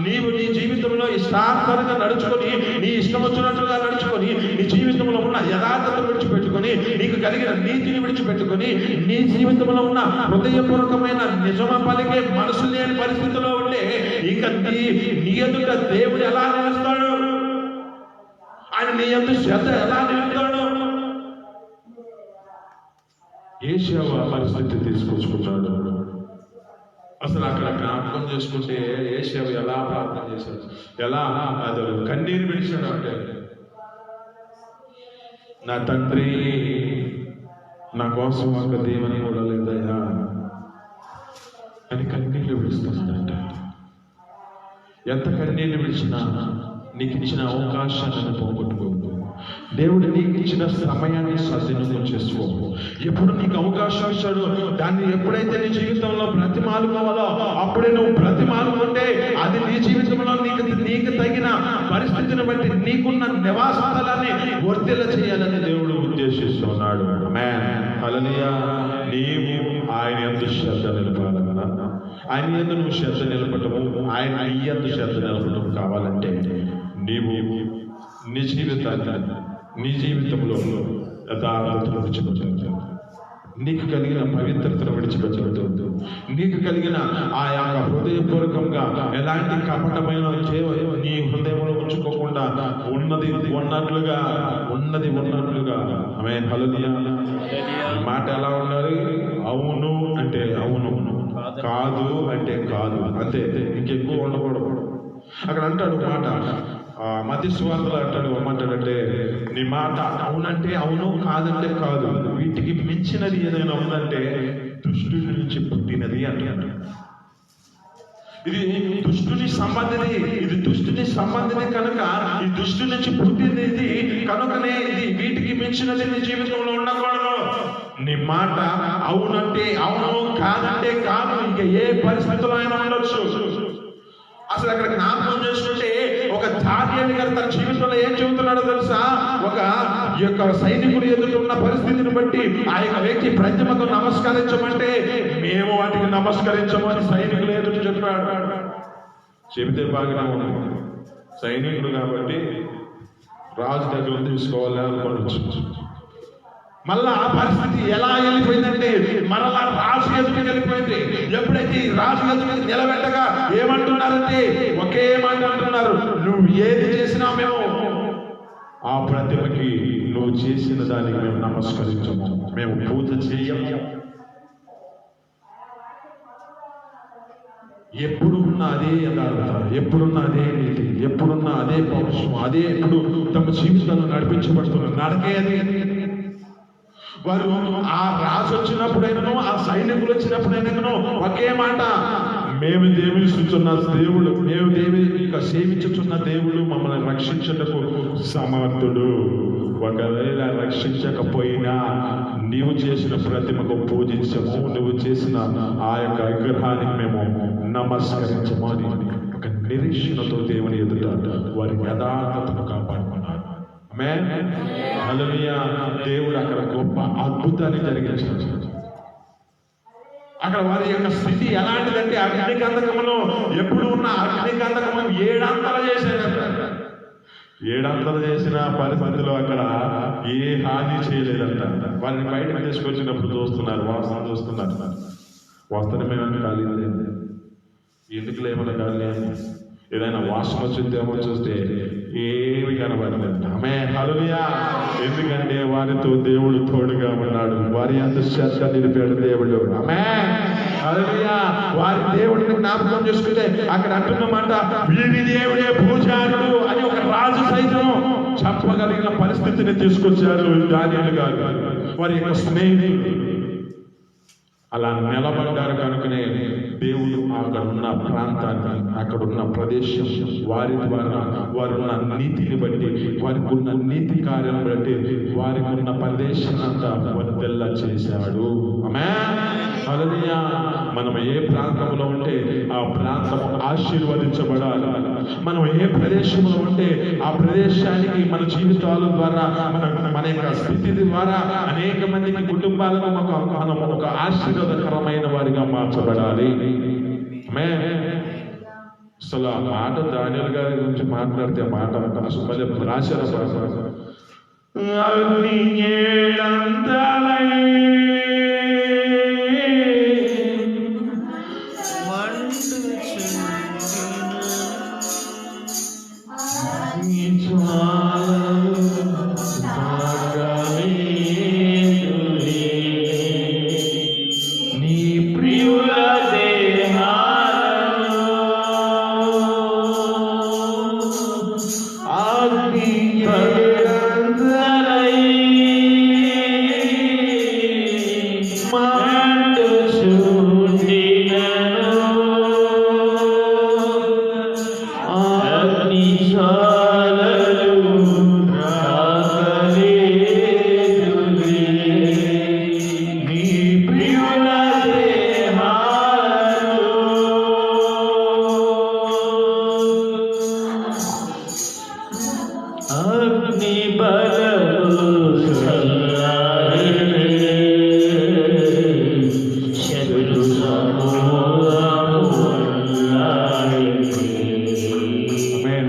నీవు నీ జీవితంలో ఇష్టార్థంగా నడుచుకొని, నీ ఇష్టం వచ్చినట్లుగా నడుచుకొని, నీ జీవితంలో ఉన్న యథార్థతను విడిచిపెట్టుకొని, నీకు కలిగిన నీతిని విడిచిపెట్టుకొని, నీ జీవితంలో ఉన్న హృదయపూర్వకమైన నిజమ పలికే మనసు లేని పరిస్థితిలో ఉంటే ఇక నీ ఎదుట దేవుడు ఎలా నిలుస్తాడు? ఆయన నీ యందు శ్రద్ధ ఎలా నిలుపుతాడు? యేషావు ఆ పరిస్థితి తీసుకొచ్చుకుంటాడు. అసలు అక్కడ జ్ఞాపకం చేసుకుంటే యేషావు ఎలా ప్రార్థన చేశాడు, ఎలా అతడు కన్నీరు విడిచాడు అంటే, నా తండ్రి నా కోసం ఒక దేవుని కూడా లేదయ్యా అని కన్నీళ్ళు విడుస్తున్నాడంట. ఎంత కన్నీళ్ళు విడిచినా నీకు ఇచ్చిన అవకాశాలను పోగొట్టుకోవద్దు. దేవుడు నీకు ఇచ్చిన సమయాన్ని సద్వినియోగం చేసుకో. ఎప్పుడు నీకు అవకాశం ఇచ్చాడు దాన్ని ఎప్పుడైతే నీ జీవితంలో బ్రతిమాలుకోవాలో అప్పుడే నువ్వు బ్రతిమాలుకుంటే అది నీ జీవితంలో నీకు తగిన పరిస్థితిని బట్టి నీకున్న నివాస స్థలాన్ని వర్ధిల్ల చేయాలని దేవుడు ఉద్దేశిస్తున్నాడు. ఆమేన్, హల్లెలూయా. నీవు ఆయన యందు శ్రద్ధ నిలపాలన్నా, ఆయన యందు నువ్వు శ్రద్ధ నిలపటము, ఆయన నీ యందు శ్రద్ధ నిలపటం కావాలంటే నీవు నీ జీవితంలో యథార్థతను విడిచిపెట్టాలి. నీకు కలిగిన పవిత్రతను విడిచిపెట్టవద్దు. నీకు కలిగిన ఆ యొక్క హృదయపూర్వకంగా ఎలాంటి కపటమైన నీ హృదయంలో ఉంచుకోకుండా ఉన్నది ఉన్నట్లుగా ఆమేన్ హల్లెలూయా. ఈ మాట ఎలా ఉండాలి? అవును అంటే అవును, కాదు అంటే కాదు, అంతే, ఇంకెక్కువ ఉండకూడదు. అక్కడ అంటాడు మాట, మత్తయి సువార్తలో అంటాడు, ఏమంటాడంటే నీ మాట అవునంటే అవును, కాదంటే కాదు, వీటికి మించినది ఏదైనా ఉందంటే దుష్టుడి నుంచి పుట్టినది అంటాడు. ఇది దుష్టుని సంబంధిది కనుక ఈ దుష్టు నుంచి పుట్టినది కనుకనే ఇది వీటికి మించినది నీ జీవితంలో ఉండకూడదు. నీ మాట అవునంటే అవును, కాదంటే కాదు, ఇంకా ఏ పరిస్థితుల్లో అయినా ఉండొచ్చు. అసలు అక్కడ జ్ఞాపకం చేసుకుంటే ఒక దానియేలు గారు తన జీవితంలో ఏం చెబుతున్నాడో తెలుసా? ఒక ఈ యొక్క సైనికులు ఎదుర్కొన్న పరిస్థితిని బట్టి ఆ యొక్క వ్యక్తి ప్రతిమకు నమస్కరించమంటే మేము వాటికి నమస్కరించమని సైనికులు ఎదురు చెప్పాడు. చెబితే బాగానే ఉంది, సైనికుడు కాబట్టి రాజు దగ్గర తీసుకోవాలి అనుకోవచ్చు. మళ్ళా ఆ పరిస్థితి ఎలా వెళ్ళిపోయిందంటే మరలా రాజు ఎదుటికి వెళ్ళిపోయింది. ఎప్పుడైతే ఈ రాజు ఎదుటికి నిలబెట్టగా ఏమంటున్నారంటే ఒకే మాట అంటున్నారు, నువ్వు ఏది చేసినా మేము ఆ ప్రతిమకి నువ్వు చేసిన దానికి మేము నమస్కరించము, మేము పూజ చేయము. ఎప్పుడున్న అదే యథార్థత, ఎప్పుడున్న అదే నీతి, ఎప్పుడున్న అదే పౌరుషం, అదే ఎప్పుడు తమ జీవితంలో నడిపించబడుతున్నారు. నడకే అది. వారు ఆ రాజు వచ్చినప్పుడైనాను, ఆ సైనికులు వచ్చినప్పుడైనాను ఒకే మాట, మేము దేవుని చూస్తున్న దేవుడు, మేము దేవుని సేవించుచున్న దేవుడు మమ్మల్ని రక్షించుటకు సమర్థుడు. ఒకవేళ రక్షించకపోయినా నీవు చేసిన ప్రతిమకు పూజించము, నువ్వు చేసిన ఆ యొక్క విగ్రహానికి మేము నమస్కరించము అని ఒక నిరీక్షణతో దేవుని ఎదుట వారి యథార్థతను కాపాడుకున్నారు. ఆమేన్ హల్లెలూయా. దేవుడు అక్కడ గొప్ప అద్భుతాన్ని జరిగించాడు. అక్కడ వారి యొక్క స్థితి ఎలాంటిదంటే అగ్నిగంధకమును ఎప్పుడు ఉన్న అగ్నిగంధకము 7 అంతలు చేశాడంట. 7 అంతలు చేసిన పరిస్థితిలో అక్కడ ఏ హాని చేయలేదంట. వారిని బయటకు తీసుకొచ్చినప్పుడు చూస్తున్నారు, వాసన చూస్తున్నారు. వస్తనే మేము ఖాళీ లేదు, ఎందుకు లేమన్నా ఖాళీ లేదు, ఏదైనా వాసన వచ్చిందేమో చూస్తే ఏమి కనబడలేదు. ఆమేన్ హల్లెలూయా. ఎందుకంటే వారితో దేవుడు తోడుగా ఉన్నాడు, వారి అందు శ్రద్ధ నిలిపాడు దేవుడు. ఆమేన్ హల్లెలూయా. వారి దేవుడిని జ్ఞాపకం చేసుకుంటే అక్కడ అంటున్నమాట, వీరి దేవుడే పూజారుడు అని ఒక రాజు సైతం చెప్పగలిగిన పరిస్థితిని తీసుకొచ్చారు దానియేలు గారు. వారి యొక్క స్నేహితులు అలా నిలబడ్డారు కనుకనే దేవుడు అక్కడ ఉన్న ప్రాంతాన్ని, అక్కడున్న ప్రదేశం, వారి ద్వారా వారున్న నీతిని బట్టి, వారికి ఉన్న నీతి కార్యాలను బట్టి వారికి ఉన్న ప్రదేశాన్ని అంతా వర్ధిల్ల చేశాడు. ఆమేన్ హల్లెలూయా. మనం ఏ ప్రాంతంలో ఉంటే ఆ ప్రాంతం ఆశీర్వదించబడాలి. మనం ఏ ప్రదేశంలో ఉంటే ఆ ప్రదేశానికి మన జీవితాల ద్వారా మన యొక్క స్థితి ద్వారా అనేక మందికి కుటుంబాలను మనం ఒక ఆశీర్వాదకరమైన వారిగా మార్చబడాలి. అసలు ఆ మాట దానియేలు గారి గురించి మాట్లాడితే ఆ మాట అసలు మళ్ళీ రాశారు.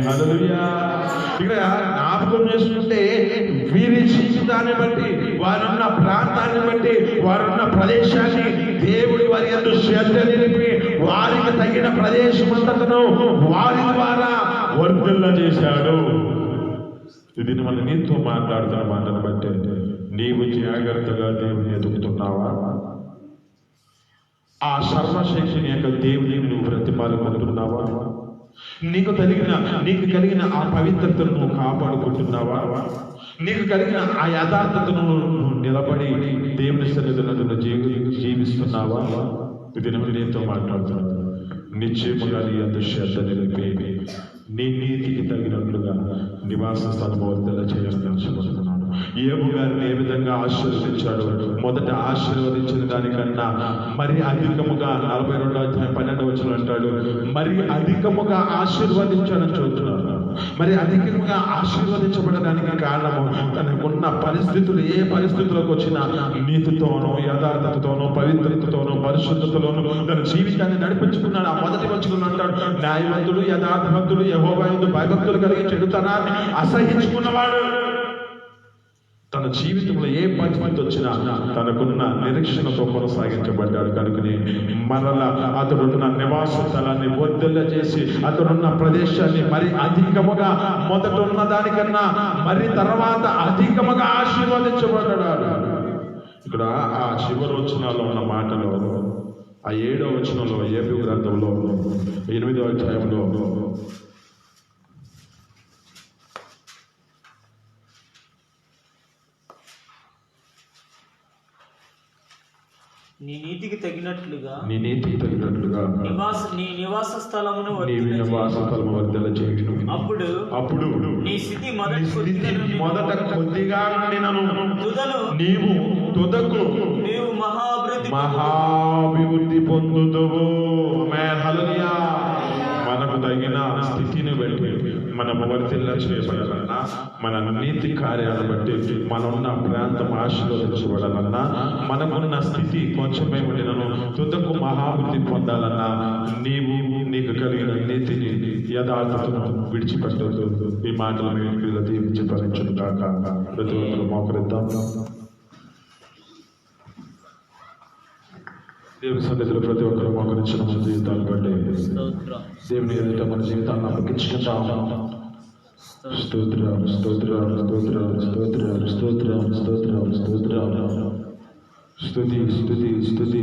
హల్లెలూయా. ఇక్కడ జ్ఞాపకం చేసుకుంటే వీరి జీవితాన్ని బట్టి, వారున్న ప్రాంతాన్ని బట్టి, వారున్న ప్రదేశాన్ని దేవుడి వారి యందు శ్రద్ధ నిలిపి వారికి తగిన ప్రదేశమంతటను వారి ద్వారా వర్ధిల్ల చేశాడు. ఇది మన నీతో మాట్లాడుతున్న మాటను బట్టి నీవు జాగ్రత్తగా దేవుని ఎదుగుతున్నావా? ఆ సర్వశక్తిని యొక్క దేవుని నువ్వు ప్రతిపాలుకుంటున్నావా? నీకు కలిగిన ఆ పవిత్రతను నువ్వు కాపాడుకుంటున్నావా? నీకు కలిగిన ఆ యథార్థతను నువ్వు నిలబడి దేవుని సన్నిధిలో జీవిస్తున్నావా? ఇది నీతో మాట్లాడుతున్నావు. నిశ్చయముగా నీ అందు శ్రద్ధ నిలిపి నీ నీతికి తగినట్లుగా నివాస స్థలము వర్ధల చేయాలని ఆశీర్వదిస్తున్నాడు. యోబు గారిని ఏ విధంగా ఆశీర్వదించాడు? మొదట ఆశీర్వదించిన దానికన్నా మరి అధికముగా 42:12 అంటాడు, మరి అధికముగా ఆశీర్వదించాడని చెబుతున్నాడు. మరి అధికంగా ఆశీర్వదించబడడానికి కారణము తనకున్న పరిస్థితులు, ఏ పరిస్థితులకు వచ్చినా నీతితోనూ, యథార్థతతోనూ, పవిత్రతతోనూ, పరిశుద్ధతలోనూ తన జీవితాన్ని నడిపించుకున్నాడు. ఆ మొదటి వచ్చుకుని అంటాడు, న్యాయవంతుడు, యథార్థవంతుడు, యెహోవా యందు భయభక్తులు కలిగి చెడుతనాన్ని అసహించుకున్నవాడు. తన జీవితంలో ఏ పరిస్థితి వచ్చినా తనకున్న నిరీక్షణతో కొనసాగించబడ్డాడు. కనుకనే మరలా అతడున్న నివాస స్థలాన్ని వర్ధిల్ల చేసి అతడున్న ప్రదేశాన్ని మరి అధికముగా, మొదట ఉన్న దానికన్నా మరి తర్వాత అధికముగా ఆశీర్వదించబడ్డాడు. ఇక్కడ ఆ చివరి వచనాల్లో ఉన్న మాటలో, ఆ 7వ వచనంలో, యోబు గ్రంథంలో 8వ అధ్యాయంలో నీ నీతికి తగినట్లుగా నీ నివాస స్థలమును వర్ధల చేయును. అప్పుడు నీ స్థితి మొదట కొద్దిగా నీవు తుదకు నీవు మహాభివృద్ధి పొందుదువు. హల్లెలూయా. మనకు తగిన స్థితిని బట్టి మనము వర్ధిల్ల చేయబడాలన్నా, మన నీతి కార్యాలను బట్టి మనమున్న ప్రాంతం ఆశీర్వదించబడాలన్నా, మనకున్న స్థితి కొంచెమే ఉండినను తుదకు మహాభివృద్ధి పొందాలన్నా నీకు కలిగిన నీతిని, యథార్థతను విడిచిపెట్టదు. ఈ మాటలు మీరు దీవించి భరించను కాక. ప్రతి ఒక్కరు మోకరిద్దాం. దేవుని సన్నిధిలో ప్రతి ఒక్కరు మోకరించిన మన జీవితాలు బట్టి దేవుని ఎదుట మన జీవితాలను అప్పగించుకుంటాం. స్తోత్రాలు, స్తోత్రాలు, స్తోత్రాలు, స్తోత్రాలు, స్తోత్రాలు, స్తోత్రాలు, స్తోత్రాలు. స్తుతి, స్తుతి, స్తుతి,